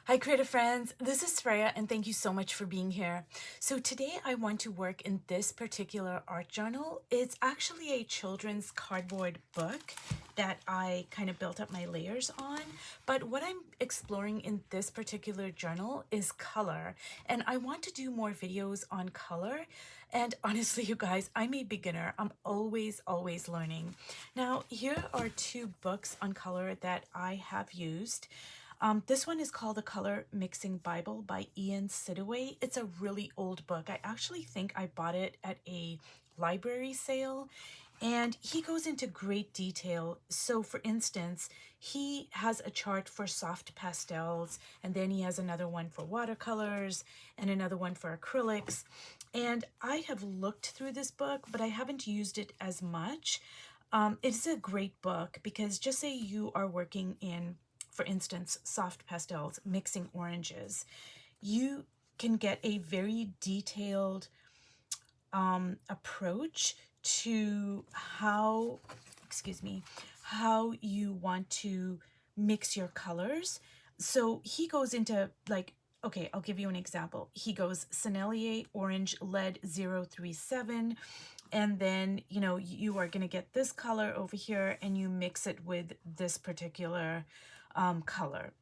Hi creative friends, this is Freya and thank you so much for being here. So today I want to work in this particular art journal. It's actually a children's cardboard book that I kind of built up my layers on. But what I'm exploring in this particular journal is color. And I want to do more videos on color. And honestly, you guys, I'm a beginner. I'm always learning. Now, here are two books on color that I have used. This one is called The Color Mixing Bible by Ian Sidaway. It's a really old book. I actually think I bought it at a library sale, and he goes into great detail. So for instance, he has a chart for soft pastels, and then he has another one for watercolors and another one for acrylics. And I have looked through this book, but I haven't used it as much. It's a great book because just say you are working in, for instance, soft pastels, mixing oranges, you can get a very detailed approach to how, excuse me, how you want to mix your colors. So he goes into like, okay, I'll give you an example. He goes Sennelier Orange Lead 037, and then, you know, you are going to get this color over here and you mix it with this particular color.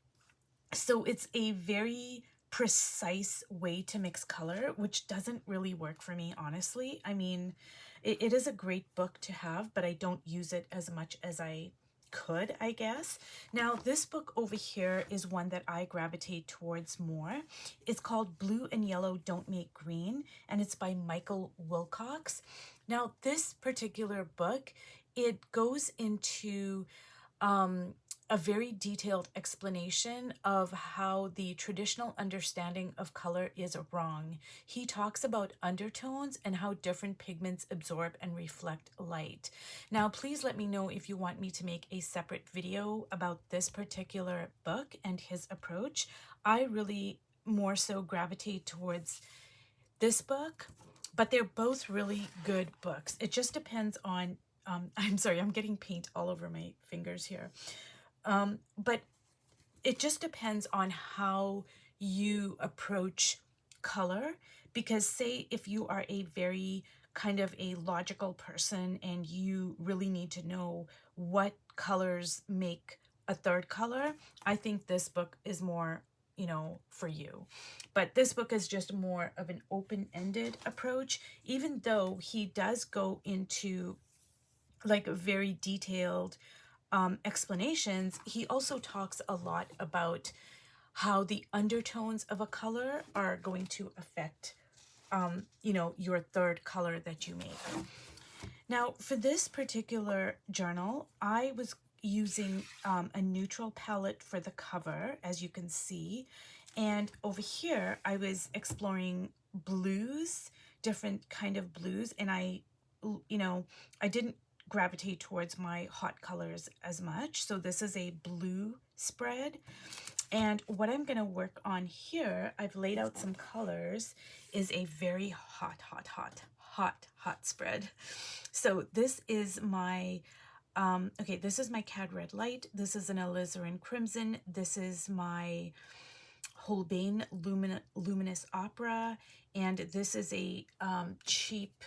So it's a very precise way to mix color, which doesn't really work for me, honestly. I mean, it is a great book to have, but I don't use it as much as I could, I guess. Now, this book over here is one that I gravitate towards more. It's called Blue and Yellow Don't Make Green, and it's by Michael Wilcox. Now, this particular book, it goes into a very detailed explanation of how the traditional understanding of color is wrong. He talks about undertones and how different pigments absorb and reflect light. Now, please let me know if you want me to make a separate video about this particular book and his approach. I really more so gravitate towards this book, but they're both really good books. It just depends on, I'm sorry, I'm getting paint all over my fingers here. But it just depends on how you approach color, because say if you are a very kind of a logical person and you really need to know what colors make a third color, I think this book is more, you know, for you. But this book is just more of an open-ended approach, even though he does go into like very detailed explanations. He also talks a lot about how the undertones of a color are going to affect, you know, your third color that you make. Now, for this particular journal, I was using a neutral palette for the cover, as you can see. And over here, I was exploring blues, different kind of blues. And I, you know, I didn't gravitate towards my hot colors as much. So this is a blue spread. And what I'm going to work on here, I've laid out some colors, is a very hot spread. So this is my, okay, this is my Cad Red Light. This is an Alizarin Crimson. This is my Holbein Luminous Opera. And this is a cheap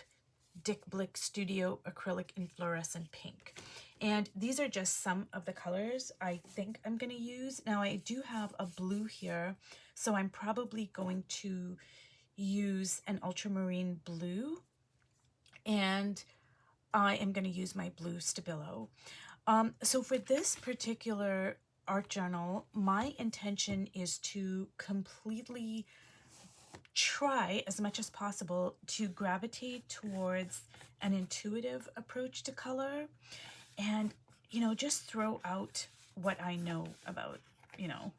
Dick Blick Studio Acrylic in Fluorescent Pink. And these are just some of the colors I think I'm going to use. Now I do have a blue here, so I'm probably going to use an ultramarine blue, and I am going to use my blue Stabilo. So for this particular art journal, my intention is to completely try as much as possible to gravitate towards an intuitive approach to color, and, you know, just throw out what I know about, you know,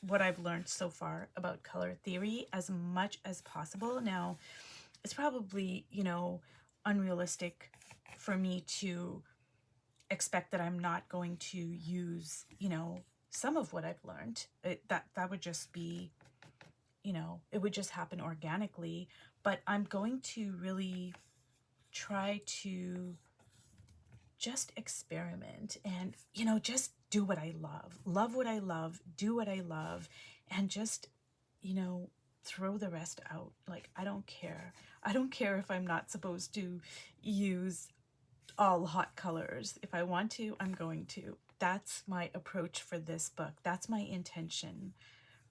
what I've learned so far about color theory as much as possible. Now, it's probably, you know, unrealistic for me to expect that I'm not going to use, you know, some of what I've learned. That would just be, you know, it would just happen organically. But I'm going to really try to just experiment and, you know, just do what I love what I love, do what I love, and just, you know, throw the rest out. Like, I don't care. I don't care if I'm not supposed to use all hot colors. If I want to, I'm going to. That's my approach for this book. That's my intention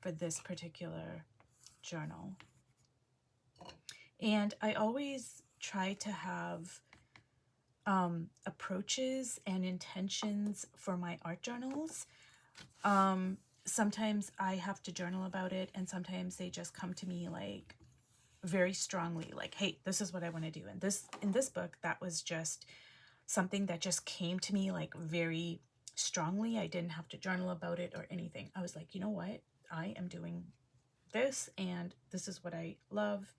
for this particular journal. And I always try to have approaches and intentions for my art journals. Sometimes I have to journal about it, and sometimes they just come to me like very strongly, like, hey, this is what I want to do. And in this book, that was just something that just came to me like very strongly. I didn't have to journal about it or anything. I was like, you know what? I am doing this, and this is what I love,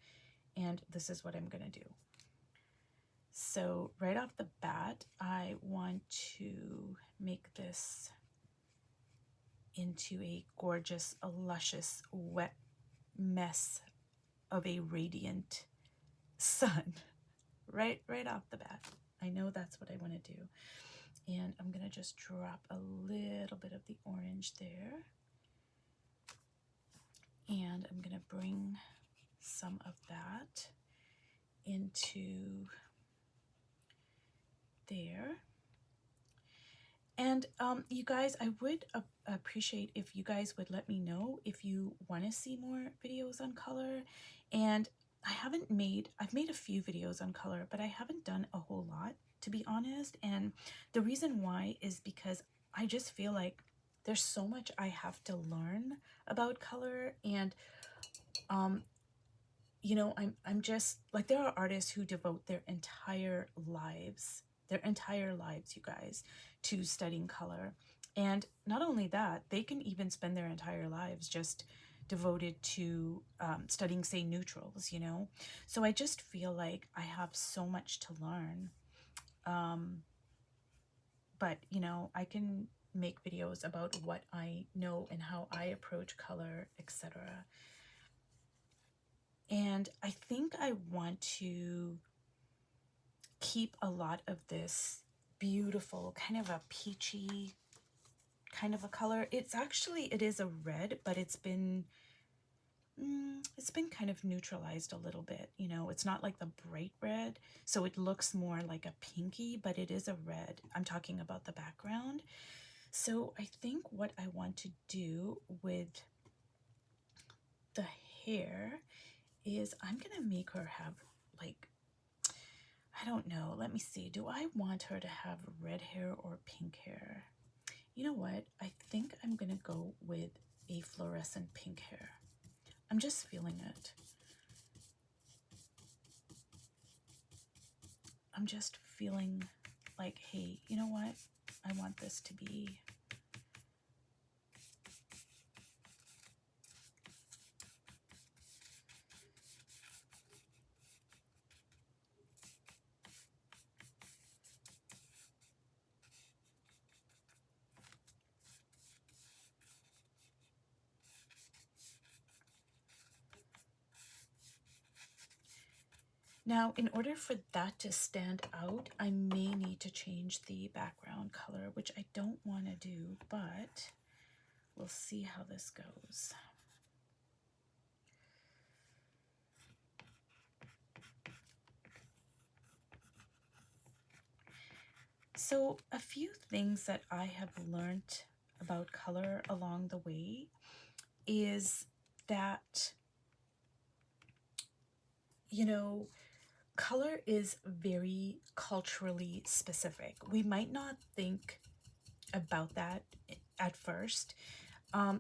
and this is what I'm going to do. So right off the bat, I want to make this into a gorgeous, a luscious, wet mess of a radiant sun. Right off the bat. I know that's what I want to do. And I'm going to just drop a little bit of the orange there. And I'm going to bring some of that into there. And you guys, I would appreciate if you guys would let me know if you want to see more videos on color. And I've made a few videos on color, but I haven't done a whole lot, to be honest. And the reason why is because I just feel like there's so much I have to learn about color. And you know, I'm just like, there are artists who devote their entire lives, you guys, to studying color. And not only that, they can even spend their entire lives just devoted to studying, say, neutrals, you know. So I just feel like I have so much to learn. But, you know, I can make videos about what I know and how I approach color, etc. And I think I want to keep a lot of this beautiful kind of a peachy kind of a color. It is a red, but it's been kind of neutralized a little bit. You know, it's not like the bright red, so it looks more like a pinky, but it is a red. I'm talking about the background. So I think what I want to do with the hair is I'm gonna make her have, like, I don't know, let me see, do I want her to have red hair or pink hair? You know what, I think I'm gonna go with a fluorescent pink hair. I'm just feeling it. I'm just feeling like, hey, you know what, I want this to be Now, in order for that to stand out, I may need to change the background color, which I don't want to do, but we'll see how this goes. So a few things that I have learned about color along the way is that, you know, color is very culturally specific. We might not think about that at first.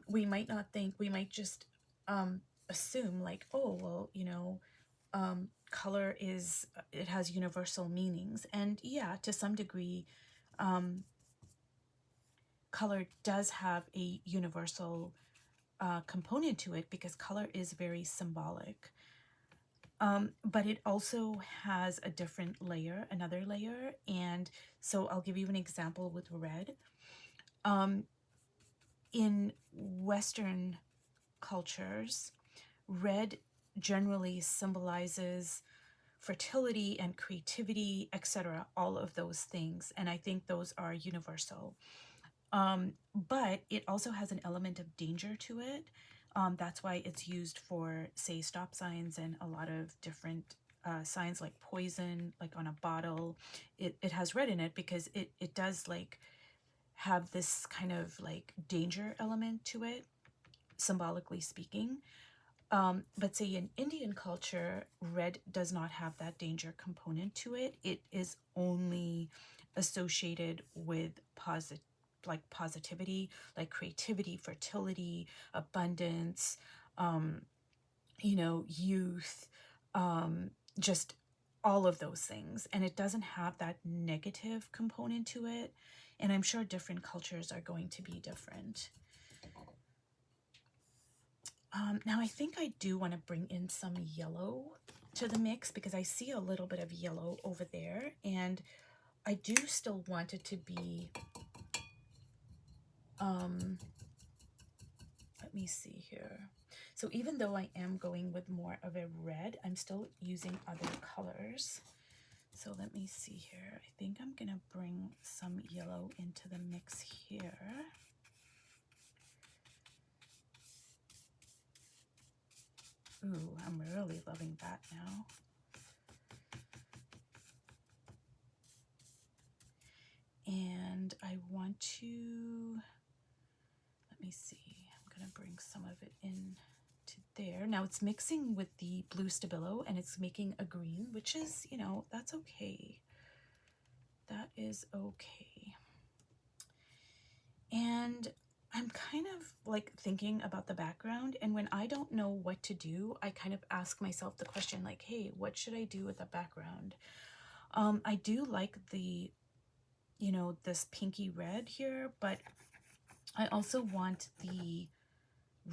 We might not think, we might just assume like, oh, well, you know, color is, it has universal meanings. And yeah, to some degree, color does have a universal component to it because color is very symbolic. But it also has a different layer, another layer. And so I'll give you an example with red. In Western cultures, red generally symbolizes fertility and creativity, etc., all of those things. And I think those are universal. But it also has an element of danger to it. That's why it's used for, say, stop signs and a lot of different signs like poison, like on a bottle. It has red in it because it does like have this kind of like danger element to it, symbolically speaking. But say in Indian culture, red does not have that danger component to it. It is only associated with positivity, like creativity, fertility, abundance, youth, just all of those things. And it doesn't have that negative component to it. And I'm sure different cultures are going to be different. Now I think I do want to bring in some yellow to the mix because I see a little bit of yellow over there, and I do still want it to be, let me see here. So even though I am going with more of a red, I'm still using other colors. So let me see here. I think I'm gonna bring some yellow into the mix here. Ooh, I'm really loving that now. And I want to, let me see, I'm gonna bring some of it in to there. Now it's mixing with the blue Stabilo and it's making a green, which is, that's okay. That is okay. And I'm kind of like thinking about the background, and when I don't know what to do, I kind of ask myself the question like, hey, what should I do with the background? I do like the, this pinky red here, but I also want the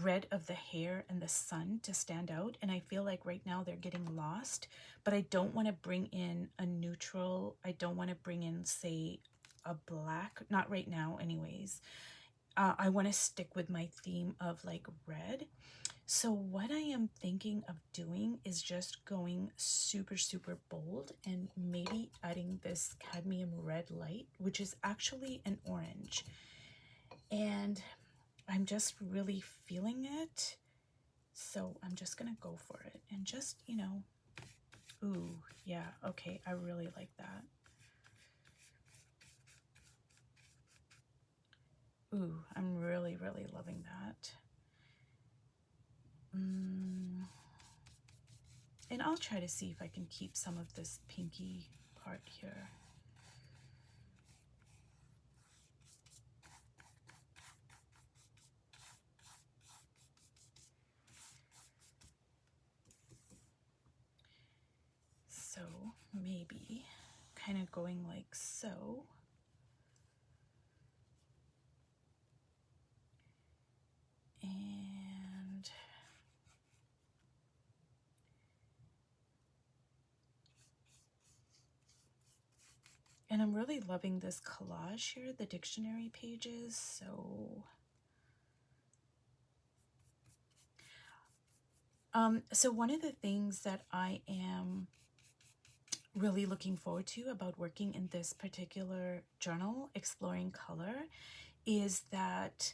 red of the hair and the sun to stand out, and I feel like right now they're getting lost, but I don't want to bring in a neutral. I don't want to bring in, say, a black, not right now anyways. I want to stick with my theme of like red. So what I am thinking of doing is just going super, super bold and maybe adding this cadmium red light, which is actually an orange. And I'm just really feeling it. So I'm just going to go for it and just, ooh, yeah, okay, I really like that. Ooh, I'm really, really loving that. And I'll try to see if I can keep some of this pinky part here. So maybe kind of going like so. And I'm really loving this collage here, the dictionary pages. So one of the things that I am really looking forward to about working in this particular journal, Exploring Color, is that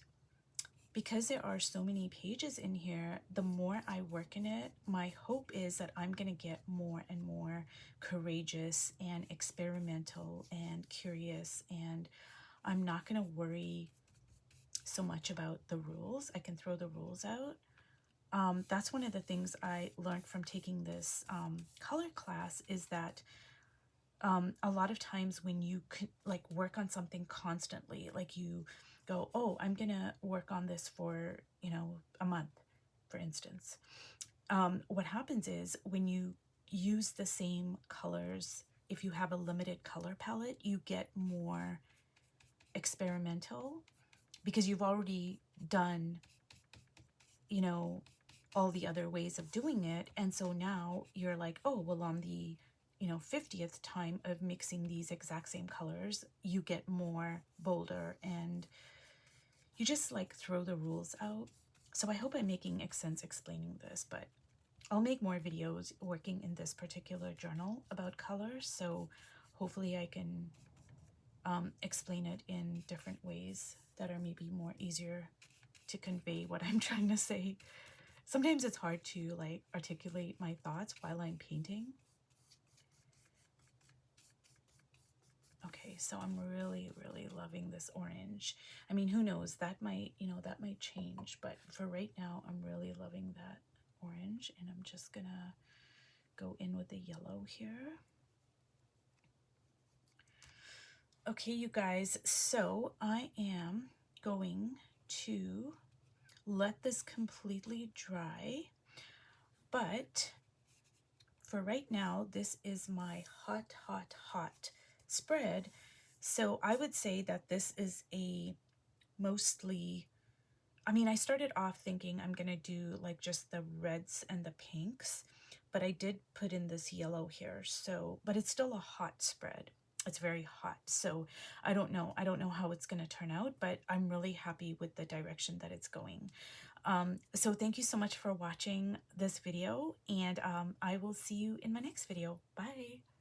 because there are so many pages in here, the more I work in it, my hope is that I'm going to get more and more courageous and experimental and curious, and I'm not going to worry so much about the rules. I can throw the rules out. That's one of the things I learned from taking this color class, is that a lot of times when you like work on something constantly, like you go, oh, I'm gonna work on this for a month, for instance, what happens is when you use the same colors, if you have a limited color palette, you get more experimental because you've already done all the other ways of doing it. And so now you're like, oh, well, on the 50th time of mixing these exact same colors, you get more bolder, and you just like throw the rules out. So I hope I'm making sense explaining this, but I'll make more videos working in this particular journal about colors, so hopefully I can explain it in different ways that are maybe more easier to convey what I'm trying to say. Sometimes it's hard to like articulate my thoughts while I'm painting. Okay, so I'm really, really loving this orange. I mean, who knows? That might, that might change, but for right now, I'm really loving that orange, and I'm just gonna go in with the yellow here. Okay, you guys, so I am going to let this completely dry, but for right now, this is my hot, hot, hot spread. So I would say that this is a mostly, I mean, I started off thinking I'm gonna do like just the reds and the pinks, but I did put in this yellow here. So, but it's still a hot spread. It's very hot. So I don't know. I don't know how it's gonna turn out, but I'm really happy with the direction that it's going. So thank you so much for watching this video, and I will see you in my next video. Bye.